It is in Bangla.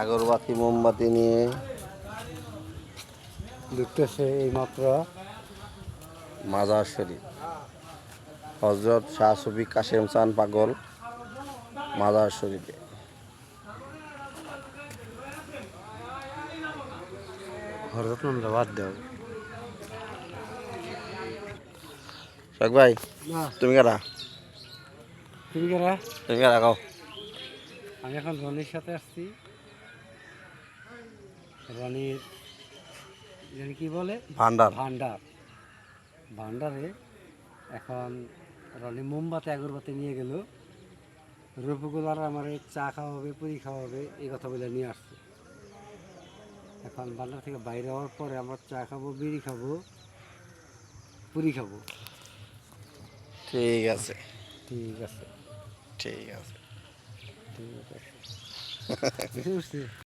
আগরবাতি মোমবাতি নিয়ে ঢুকতেছে এইমাত্র মাজার শরীফ হজরত শাহ সুফি কাশেম চান পাগল মাজার শরীফে। হরত নামটা বাদ দাও। শখ ভাই না তুমি কারা? তুমি কারা? তুমি কারা কও? আমি এখন রনির সাথে আসছি। রনির জানি কি বলে ভান্ডার। ভান্ডার। ভান্ডারে এখন রনি মোমবাতি আগরবাতি নিয়ে গেল। রফিকুল আর আমার চা খাওয়াবে পুরি খাওয়াবে এই কথা বলে নিয়ে আসছে। এখন ভান্ডার থেকে বাইরে হওয়ার পরে আমরা চা খাবো, বিড়ি খাবো, পুরি খাবো। ঠিক আছে ঠিক আছে ঠিক আছে। ঠিক আছে বুঝতে পারছি।